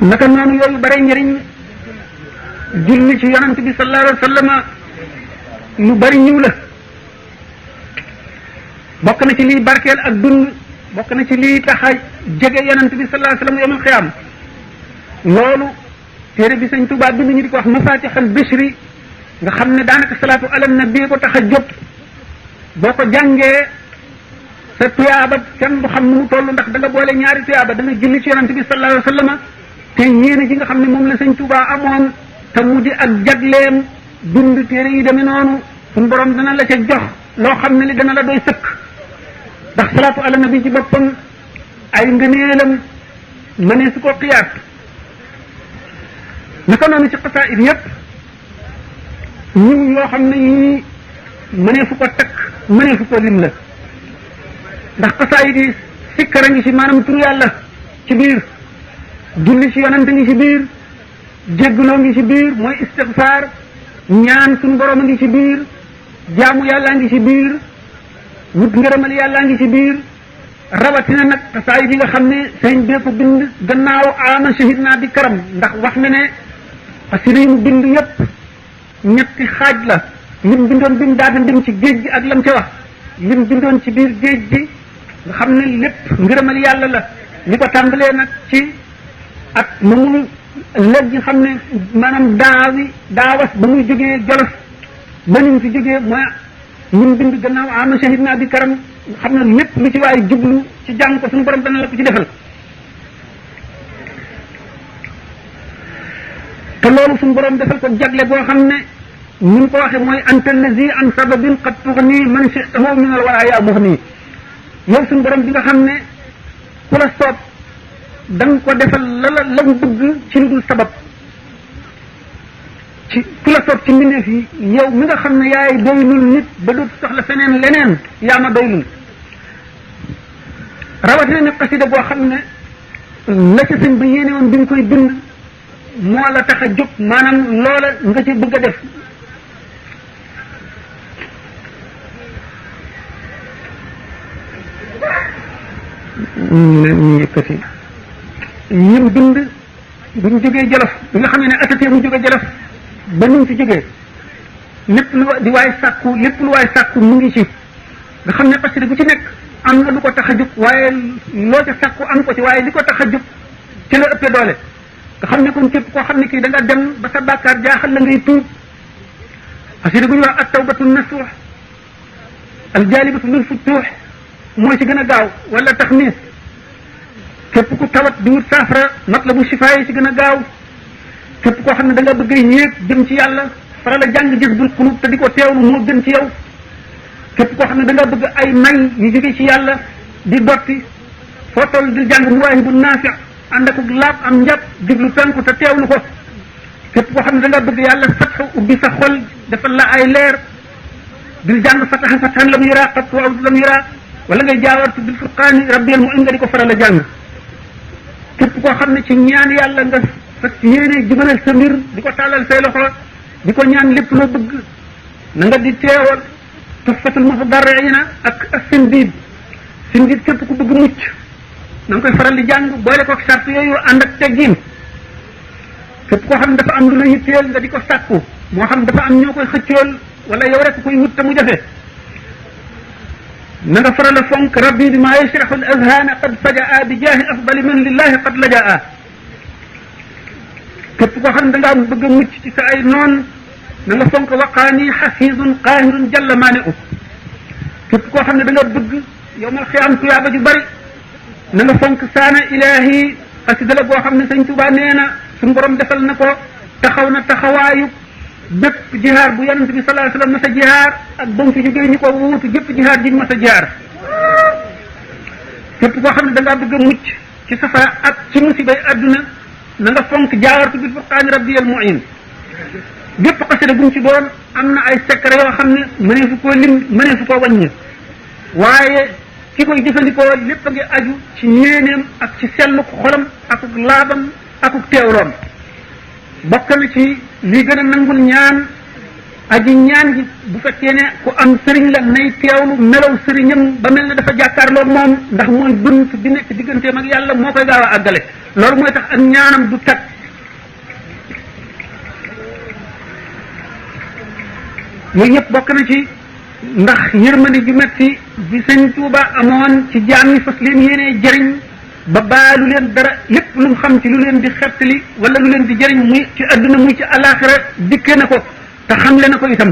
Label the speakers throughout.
Speaker 1: naka noonu yooyu bare njëriñ julli ci yonent bi sallallahu alayhi wa sallam lu bari ñëw la bokk na ci liy barkeel ak dund bokk na ci liy tax a jege yonent bi sallallahu alayhi wa sallam yawmal qiyaam loolu téere bi sëñ Tuubaa bind ñu di ko wax mafatixal bishri nga xam ne daanaka salaatu ala nabi ko tax a jóg boo ko jàngee sa tuyaaba kenn du xam nu mu toll ndax da nga boole ñaari tuyaaba da nga julli ci yonent bi sallallahu alayhi wa sallam te yéene ji nga xam ne moom la sëñ Tuubaa amoon te mu di ak jagleem bind téere yi demee noonu suñu borom dana la ca jox loo xam ne li dana la doy sëkk ndax salaatu ala nabi ci boppam ay ngëneelam mënee su ko xiyaat naka noonu ci xasaayid yépp ñun yoo xam ne yii mënee fu ko takk mënee fu ko lim la ndax xasaayid yi sikkara ngi ci maanaam turu yàlla ci biir julli ci yonante ngi ci biir jéggaloo ngi ci biir mooy istigfaar ñaan suñu borom a ngi ci biir jaamu yàllaa ngi ci biir wut ngërëmal yàllaa ngi ci biir rawatina nag xasaayid yi nga xam ne sëñ bee ko bind gannaaw ama shahid naa bi karam ndax wax na ne xasida yi mu bind yépp ñetti xaaj la lim bindoon bi mu daata dem ci géej gi ak lam ca wax lim bindoon ci biir géej gi nga xam ne lépp ngërëmal yàlla la li ko tàmbalee nag ci ak ma muy léegi xam ne maanaam daawas ba muy jógee Jolof ba ñu fi jógee mooy lim bind gannaaw ama shahid naa bi karam nga xam ne lépp lu ci waaye jublu ci jàng ko suñu borom dana la ko ci defal te loolu suñu borom defal ko jagle boo xam ne ni mu ko waxee mooy anta allazi an sababin qad tughni man shi'tahu min al-waraaya mughni yow suñu borom bi nga xam ne ku la soob da nga ko defal la mu bëgg ci lu dul sabab ci ku la soob ci mbindeef yi yow mi nga xam ne yaay doylul nit ba dootu soxla feneen leneen yaa ma doylul rawatina ne xasida boo xam ne la ca sëñ ba yéene woon bi nga koy bind moo la tax a jóg maanaam loola nga ci bëgg a def ñu yëkkati yim bind bi mu jógee Jolof bi nga xam ne atatee mu jógee Jolof ba nu mu fi jógee lépp lu di waay sàkku lépp lu waay sàkku mu ngi ci nga xam ne xasida bu ci nekk am na lu ko tax a jóg waaye loo ca sàkku am ko ci waaye li ko tax a jóg ci la ëppee doole nga xam ne kon képp koo xam ne kii da nga dem ba sa bàkkaar jaaxal la ngay tuub xasida bu ñuy wax at-tawbatu nasuux al-jaalibatu lil futuux mooy ci gën a gaaw wala taxmiis képp ku tawat di wut saafara matlabu shifaa yi ci gën a gaaw képp koo xam ne da nga bëgg a yéeg jëm ci yàlla faral a jàng Jazbul Quluub te di ko teewlu moo gën ci yow képp koo xam ne da nga bëgg ay may yu jóge ci yàlla di dotti foo toll di jàng Mawaahibu Naafi' ànd ak laab am njàpp jublu penku te teewlu ko képp koo xam ne da nga bëgg yàlla fatxu ubbi sa xol defal la ay leer di jàng fatahan fatahan lam yuraa qat wa lam yuraa wala ngay jaawartu bil furqaani rabbiyal mu'in nga di ko faral a jàng képp koo xam ne ci ñaan yàlla nga fas yéene jubalal sa mbir di ko tàllal say loxo di ko ñaan lépp loo bëgg na nga di teewal Tuhfatul Mutadarri'ina ak Sindiid Sindiid képp ku bëgg mucc na nga koy faral di jàng boole ko sart yooyu ànd ak teggin képp koo xam ne dafa am lu la yitteel nga di ko sàkku moo xam dafa am ñoo koy xëccool wala yow rek koy wut te mu jafe na nga faral a fonk rabbi bi maa yashrahu al azhana qad fajaa bi jaahi afdali man lillahi qad lajaa képp koo xam ne da ngaa bëgg a mucc ci sa ay noon na nga fonk waqaani xafiidun qaahirun jalla maani u képp koo xam ne da nga bëgg yawmal xiyaam tuyaaba ju bari na nga fonk saana ilaahi xasida la boo xam ne sëñ Tuubaa nee na suñu borom defal na ko taxaw na taxawaayu bépp jihaar bu yonent bi sallallahu alayhi wasallam mas a jihaar ak ba mu fi jógee ñu ko wuutu bépp jihaar ji mas a jihaar képp koo xam ne da ngaa bëgg a mucc ci safara ak ci musibay adduna na nga fonk jaawartu bil furqaani rabbiyal mu'in bépp xasida bu mu ci doon am na ay secret yoo xam ne mëneefu koo lim mëneefu koo wàññi waaye ki koy jëfandikoo lépp a ngi aju ci yéeneem ak ci sellu xolam ak laabam ak teewloom. bokk na ci li gën a nangul ñaan aji ñaan gi bu fekkee ne ku am sëriñ la nay teewlu melaw sëriñam ba mel ne dafa jàkkaarloo moom ndax mooy bunt bi nekk digganteem ak yàlla moo koy gaaw a àggale loolu mooy tax ak ñaanam du tag. yooyu yëpp bokk na ci ndax yërmande ju metti bi sëñ Tuuba amoon ci jaam yi fas leen yéenee jëriñ ba baalu leen dara lépp lu mu xam ci lu leen di xettali wala lu leen di jëriñ muy ci adduna muy ci alaxira dikke na ko te xamle na ko itam.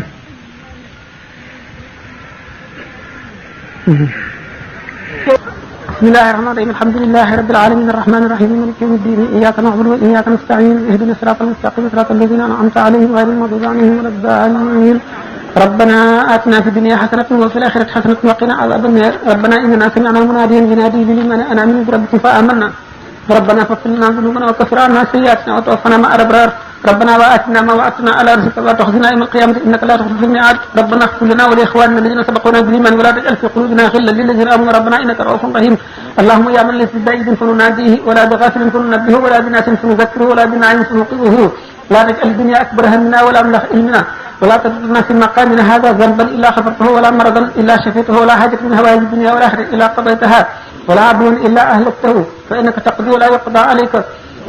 Speaker 1: bismillahi rahmani rahim alhamdulillahi rabbil alamin arrahmani rahim maliki yawmi ddin iyyaka na'budu wa iyyaka nasta'in ihdina siratal mustaqim siratal ladzina an'amta alayhim ghayril maghdubi alayhim waladdallin ربنا آتنا في الدنيا حسنة وفي الآخرة حسنة وقنا عذاب النار ربنا إننا سمعنا مناديا ينادي للإيمان أن آمنوا بربكم فآمنا ربنا فاغفر لنا ذنوبنا وكفر عنا سيئاتنا وتوفنا مع الأبرار ربنا وآتنا ما وعدتنا على رسلك ولا تخزنا يوم القيامة إنك لا تخلف الميعاد ربنا اغفر لنا ولإخواننا الذين سبقونا بالإيمان ولا تجعل في قلوبنا غلا للذين آمنوا ربنا إنك رؤوف رحيم اللهم يا من ليس ببعيد فنناديه ولا بغافل فننبهه ولا بناس فنذكره ولا بنعيم فنوقظه لا تجعل الدنيا أكبر همنا ولا مبلغ علمنا ولا تدرنا في مقامنا هذا ذنبا إلا غفرته ولا مرضا إلا شفيته ولا حاجة من هوائج الدنيا والآخرة إلا قضيتها ولا عدو إلا أهلكته فإنك تقضي ولا يقضى عليك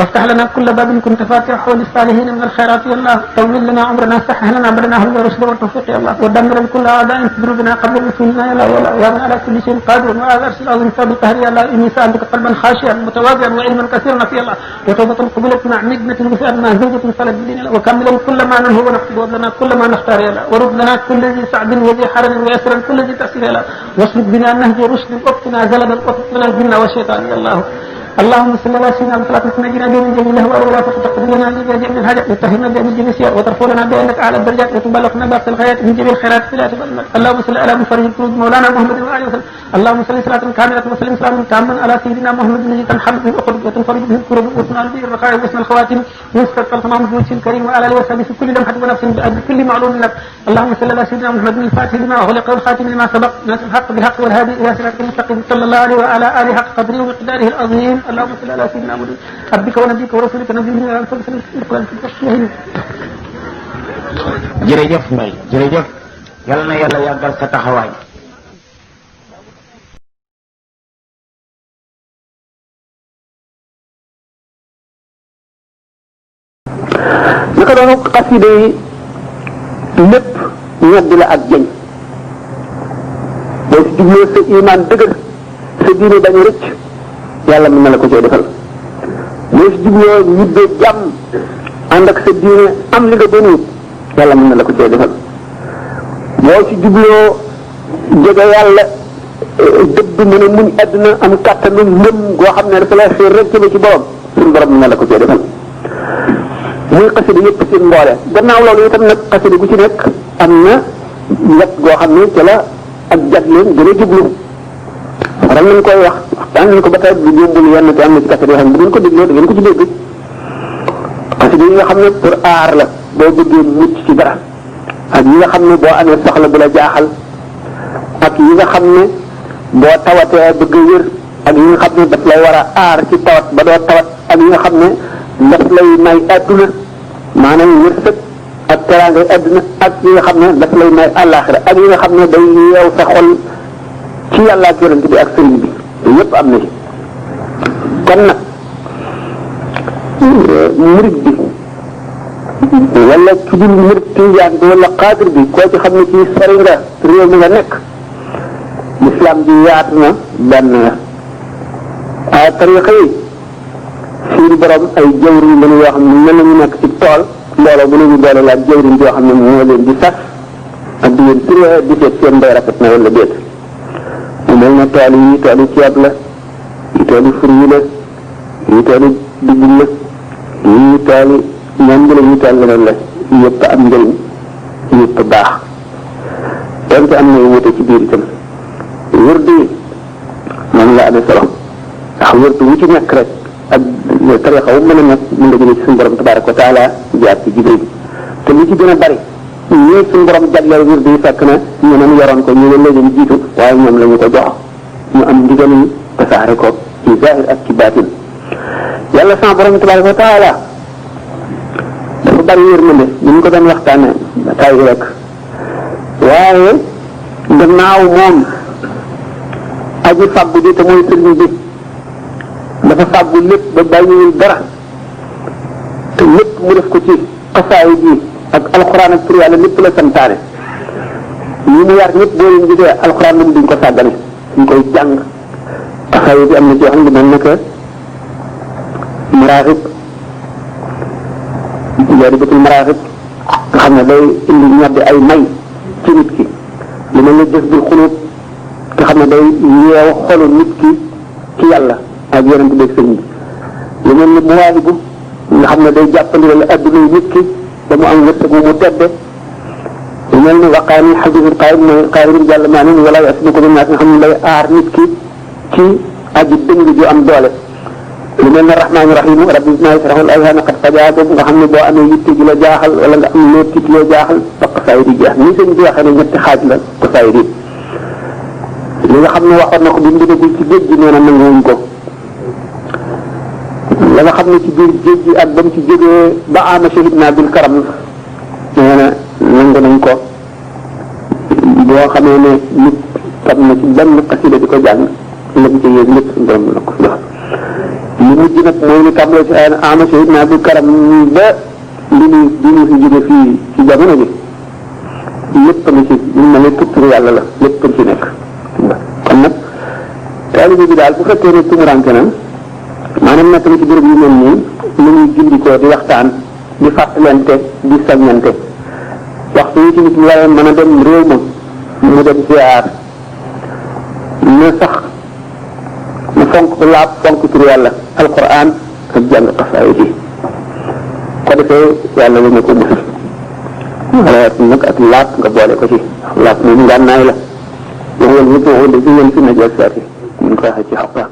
Speaker 1: وافتح لنا كل باب كنت فاتحه للصالحين من الخيرات يا الله طول لنا عمرنا سهل لنا امرنا هدى الرشد والتوفيق يا الله ودمر كل اعداء تدر بنا قبل رسولنا يا الله يا من على كل شيء قادر وعلى العرش العظيم ثابت القهر يا الله اني سالتك قلبا خاشعا متواضعا وعلما كثيرا في الله وتوبة قبلت مع نجمة وفئة مع زوجة صلت بدين الله وكملا كل ما ننهو ونقصد لنا كل ما نختار يا الله ورد لنا كل ذي سعد وذي حرم ويسرا كل ذي تأسير يا الله واسلك بنا نهج رشد واقتنا زلدا واقتنا من الجن والشيطان يا الله اللهم صل على سيدنا محمد ونجنا به من جميع الاهوال ولا تقبل لنا به جميع الحاجات وتطهرنا به من جميع السيئات وترفعنا بانك اعلى الدرجات وتبلغنا باقصى الغايات من جميع الخيرات لا تبلغ اللهم صل على مفرج الكروب مولانا محمد وعلى اله وسلم اللهم صل صلاه كامله وسلم سلاما تاما على سيدنا محمد الذي تنحل به العقد وتنفرج به الكروب وتنال به الرخاء واسم الخواتم ويسكت التمام بوجه الكريم وعلى اله وصحبه في كل لمحه ونفس بكل معلوم لك اللهم صل على سيدنا محمد الفاتح لما اغلق والخاتم لما سبق ناصر الحق بالحق والهادي الى صراطك المستقيم صلى الله عليه وعلى اله حق قدره ومقداره العظيم اللهم صل على سيدنا عبدك ونبيك ورسولك نبينا
Speaker 2: jërëjëf Mbaye jërëjëf yal na yàlla yàggal sa taxawaay.
Speaker 3: naka doonu xasida yi lépp ñedd la ak jëñ boo si jubloo sa iman dëgër sa diine bañ a rëcc yàlla mën na la ko cee defal boo si jubloo ñibbee jàmm ànd ak sa diine am li nga doon wut yàlla mën na la ko cee defal boo si jubloo jege yàlla dëgg mën a muñ àdduna am kàttanu ngëm goo xam ne dafa lay xëy rek jëme ci borom suñu borom mën na la ko cee defal muy xasida yëpp seen mboole gannaaw loolu itam nag xasida gu ci nekk am na wet goo xam ne ca la ak jagleen gën a jublu waral nañ koy wax waxtaan nañ ko ba tey bu yombul yenn te am na ci xasida yoo xam ne bu ngeen ko dégloo da ngeen ko ci dégg xasida yi nga xam ne pour aar la boo bëggee mucc ci dara ak yi nga xam ne boo amee soxla bu la jaaxal ak yi nga xam ne boo tawatee bëgg a wér ak yi nga xam ne daf lay war a aar ci tawat ba doo tawat ak yi nga xam ne daf lay may adduna maanaam wërsëg ak teraangay adduna ak yi nga xam ne daf lay may àllaaxira ak yi nga xam ne day yeew sa xol ci yàlla ak yonent bi ak sëriñ bi yépp am na ci kon nag murid bi wala ci dul murid tijaan bi wala xaadir bi koo ci xam ne ci sori nga réew mi nga nekk lislaam bi yaatu na benn la tariqa yi suñu borom ay jawriñ lañu yoo xam ne mel nañu nekk ci tool looloo bu ñu boole laaj jawriñ yoo xam ne moo leen di sas ak di leen turee di seet seen mbay rafet na wala déet mu mel ne tool yi toolu ceeb la yi toolu fruit la yi toolu dugub la yi toolu ñam la yi tool leneen la yëpp am njëriñ yëpp baax donte am na wute ci biir itam wërdu yi moom la amee solo ndax wërdu wu ci nekk rek ak tarixa wu mën a nekk mën nga jóge ci suñu borom tabaraka wa taala jaar ci Jibril te li ci gën a bari ñii suñu borom jagleel wirdu yi fekk na ñeneen yoroon ko ñu ne léegi jiitu waaye ñoom la ñu ko jox ñu am ndigal yi tasaare ko ci zahir ak ci baatin yàlla sama borom tabaraka wa taala dafa bari yërmande ni ñu ko doon waxtaane ba tay rek waaye gannaaw moom aji fàggu di te mooy sëriñ bi dafa fàggu lépp ba bàyyiwul dara te lépp mu def ko ci xasaayid yi ak alxuraan ak tur yàlla lépp la santaane ñi mu yar ñëpp boo leen gisee alxuraan moom duñ ko sàggane duñ koy jàng xasaayid yi am na ci xam ne mel na que maraaxib jaaribatul maraaxib nga xam ne day indi ñoddi ay may ci nit ki lu mel ne jëf bi xulub nga xam ne day yeew xolu nit ki ci yàlla ak yonent bi sëñ bi lu mel ne muwaahibu nga xam ne day jàppandilal adduna nit ki ba mu am wërsëg mu tedde lu mel ne waqaani xabisul qaahirun jàll maa nin wala yasma ko naas nga xam ne day aar nit ki ci aji dëng ju am doole lu mel ne rahmaani rahim rabbi ismail sarahul azhana qad fajaa boobu nga xam ne boo amee yitte ji la jaaxal wala nga am loo tiit loo jaaxal ba xasaayid yi jeex ni sëñ bi waxee ne ñetti xaaj la xasaayid yi li nga xam ne waxoon na ko bi mu duggagul ci géej gi nee na nanguwuñ ko la nga xam ne ci biir géej gi ak ba mu ci jógee ba ama shahid naa bil karam nee na nangu nañ ko boo xamee ne nit tam na ci benn xasida di ko jàng la mu ci yéeg lépp suñu borom la ko jox li mujj nag mooy ni tàmbalee ci ay ama shahid naa bil karam ba li ñu fi jóge fii ci jamono bi lépp na ci ñu mel ne tutturu yàlla la lépp ci nekk kon nag taalibe bi daal bu fekkee ne tumuranke na maanaam nekk na ci béréb yu mel nii lu ñuy gindikoo di waxtaan di fàttalante di saññante waxtu yi ci nit ñi waaye mën a dem réew ma mu dem ziar na sax na fonk laab fonk turu yàlla alquran ak jàng xasaayid yi ko defee yàlla la ñu ko musal rawat nag ak laab nga boole ko ci laab moom ngànnaay la waxwal yëpp waxu la si yéen fi na jeeg saati ñu ko waxee ci xaqaan